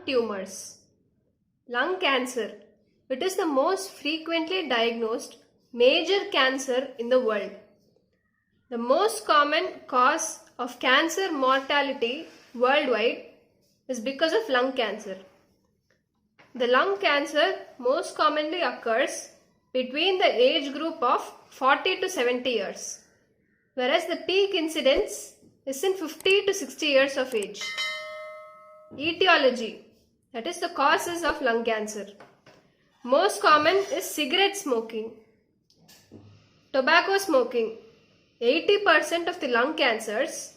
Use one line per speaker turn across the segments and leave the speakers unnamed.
tumors. Lung cancer. It is the most frequently diagnosed major cancer in the world. The most common cause of cancer mortality worldwide is because of lung cancer. The lung cancer most commonly occurs between the age group of 40 to 70 years, whereas the peak incidence is in 50 to 60 years of age. Etiology, that is the causes of lung cancer. Most common is cigarette smoking, tobacco smoking. 80% of the lung cancers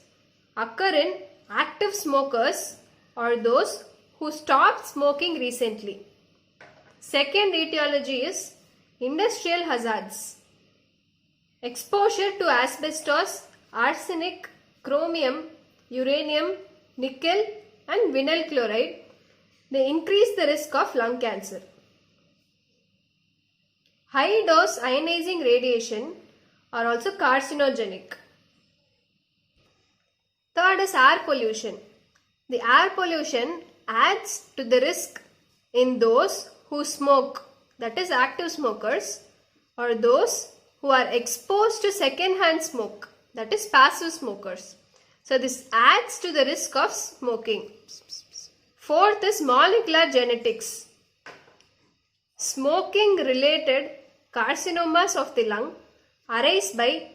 occur in active smokers or those who stopped smoking recently. Second etiology is industrial hazards. Exposure to asbestos, arsenic, chromium, uranium, nickel and vinyl chloride, they increase the risk of lung cancer. High dose ionizing radiation are also carcinogenic. Third is air pollution. The air pollution adds to the risk in those who smoke, that is active smokers, or those who are exposed to second-hand smoke, that is passive smokers. So this adds to the risk of smoking. Fourth is molecular genetics. Smoking related carcinomas of the lung arise by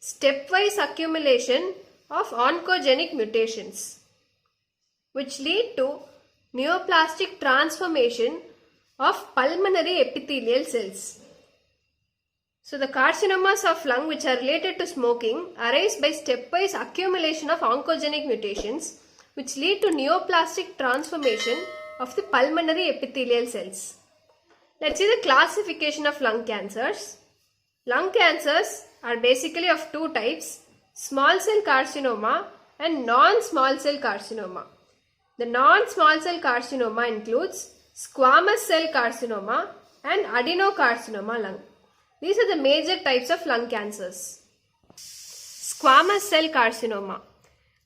stepwise accumulation of oncogenic mutations, which lead to neoplastic transformation of pulmonary epithelial cells. So the carcinomas of lung which are related to smoking arise by stepwise accumulation of oncogenic mutations which lead to neoplastic transformation of the pulmonary epithelial cells. Let's see the classification of lung cancers. Lung cancers are basically of two types, small cell carcinoma and non-small cell carcinoma. The non-small cell carcinoma includes squamous cell carcinoma and adenocarcinoma lung. These are the major types of lung cancers. Squamous cell carcinoma.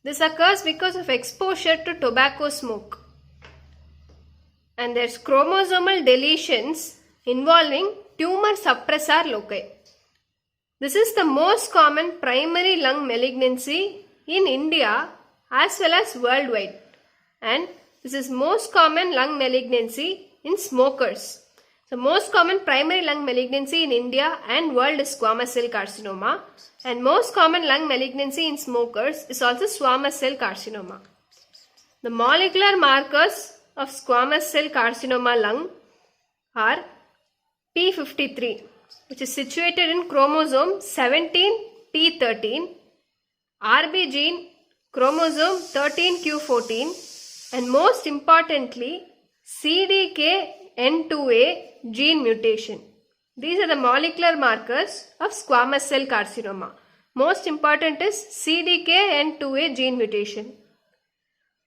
This occurs because of exposure to tobacco smoke. And there's chromosomal deletions involving tumor suppressor loci. This is the most common primary lung malignancy in India as well as worldwide. And this is most common lung malignancy in smokers. So most common primary lung malignancy in India and world is squamous cell carcinoma, and most common lung malignancy in smokers is also squamous cell carcinoma. The molecular markers of squamous cell carcinoma lung are P53, which is situated in chromosome 17p13, RB gene chromosome 13q14, and most importantly CDKN2A gene mutation. These are the molecular markers of squamous cell carcinoma. Most important is CDKN2A gene mutation.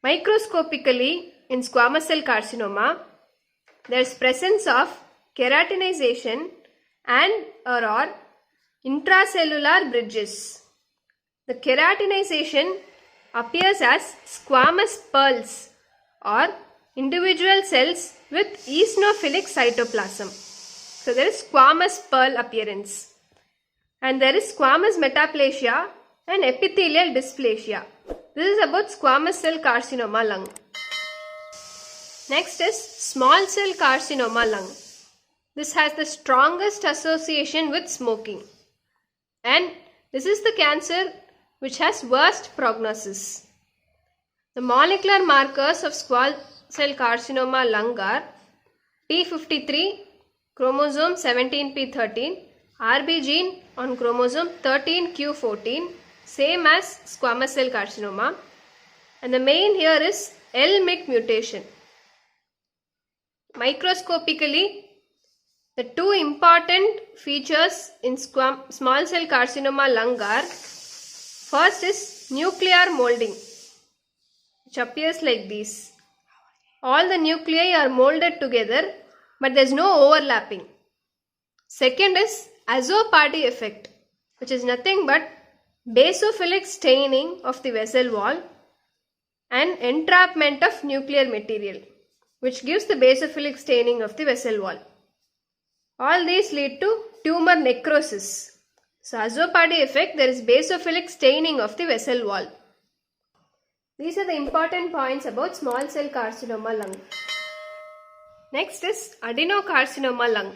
Microscopically, in squamous cell carcinoma, there is presence of keratinization and or intracellular bridges. The keratinization appears as squamous pearls or individual cells with eosinophilic cytoplasm. So there is squamous pearl appearance. And there is squamous metaplasia and epithelial dysplasia. This is about squamous cell carcinoma lung. Next is small cell carcinoma lung. This has the strongest association with smoking. And this is the cancer which has worst prognosis. The molecular markers of small cell carcinoma lung are P53, chromosome 17p13, RB gene on chromosome 13q14, same as squamous cell carcinoma, and the main here is L-MYC mutation. Microscopically, the two important features in small cell carcinoma lung are, first is nuclear molding, which appears like this. All the nuclei are molded together, but there is no overlapping. Second is Azzopardi effect, which is nothing but basophilic staining of the vessel wall and entrapment of nuclear material. which gives the basophilic staining of the vessel wall. All these lead to tumor necrosis. So Azzopardi effect, there is basophilic staining of the vessel wall. These are the important points about small cell carcinoma lung. Next is adenocarcinoma lung.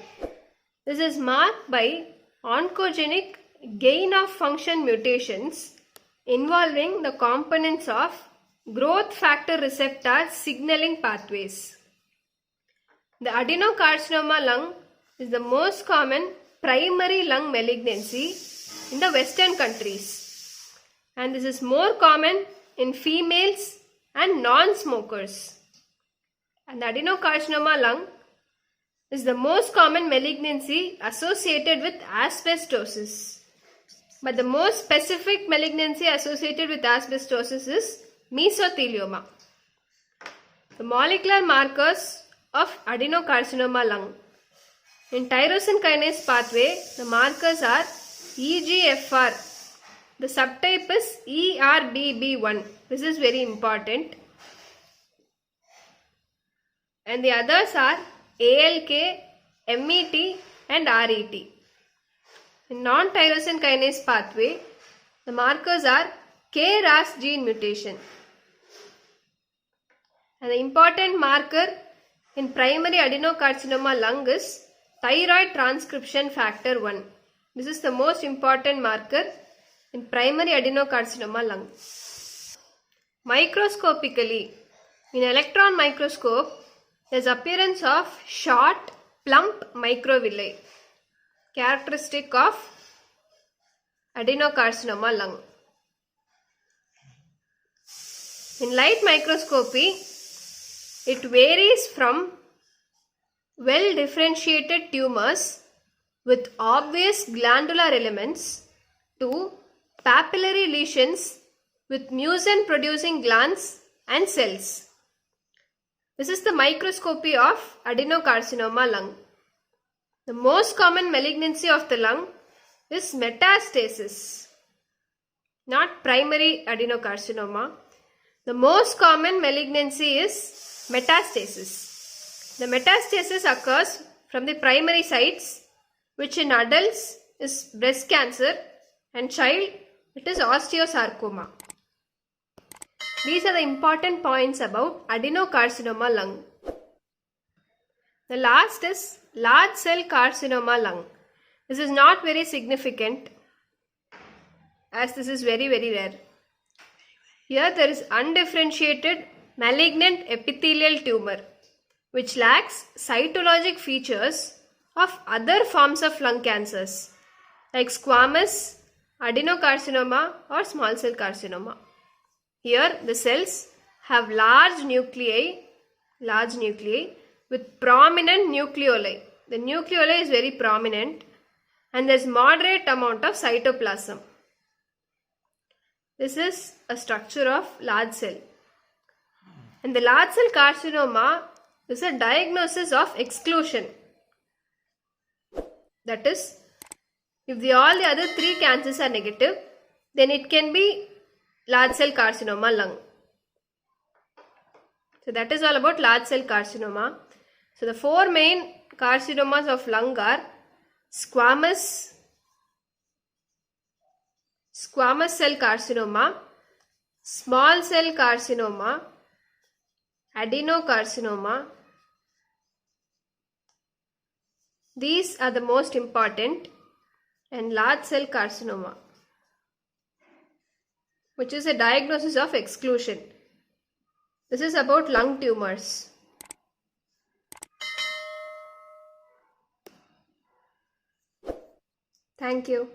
This is marked by oncogenic gain of function mutations involving the components of growth factor receptor signaling pathways. The adenocarcinoma lung is the most common primary lung malignancy in the Western countries, and this is more common in females and non-smokers. And the adenocarcinoma lung is the most common malignancy associated with asbestosis. But the most specific malignancy associated with asbestosis is mesothelioma. The molecular markers of adenocarcinoma lung. In tyrosine kinase pathway, the markers are EGFR. The subtype is ERBB1. This is very important. And the others are ALK, MET and RET. In non-tyrosine kinase pathway, the markers are KRAS gene mutation. And the important marker in primary adenocarcinoma lung is thyroid transcription factor 1. This is the most important marker in primary adenocarcinoma lung. Microscopically, in electron microscope, there is appearance of short, plump microvilli, characteristic of adenocarcinoma lung. In light microscopy, it varies from well differentiated tumors with obvious glandular elements to papillary lesions with mucin producing glands and cells. This is the microscopy of adenocarcinoma lung. The most common malignancy of the lung is metastasis, not primary adenocarcinoma. The most common malignancy is metastasis. The metastasis occurs from the primary sites, which in adults is breast cancer and child it is osteosarcoma. These are the important points about adenocarcinoma lung. The last is large cell carcinoma lung. This is not very significant as this is very rare. Here there is undifferentiated malignant epithelial tumor which lacks cytologic features of other forms of lung cancers like squamous, adenocarcinoma or small cell carcinoma. Here the cells have large nuclei with prominent nucleoli. The nucleoli is very prominent and there is moderate amount of cytoplasm. This is a structure of large cell. And the large cell carcinoma is a diagnosis of exclusion. That is, if all the other three cancers are negative, then it can be large cell carcinoma lung. So that is all about large cell carcinoma. So the four main carcinomas of lung are squamous cell carcinoma, small cell carcinoma, adenocarcinoma. These are the most important, and large cell carcinoma, which is a diagnosis of exclusion. This is about lung tumors. Thank you.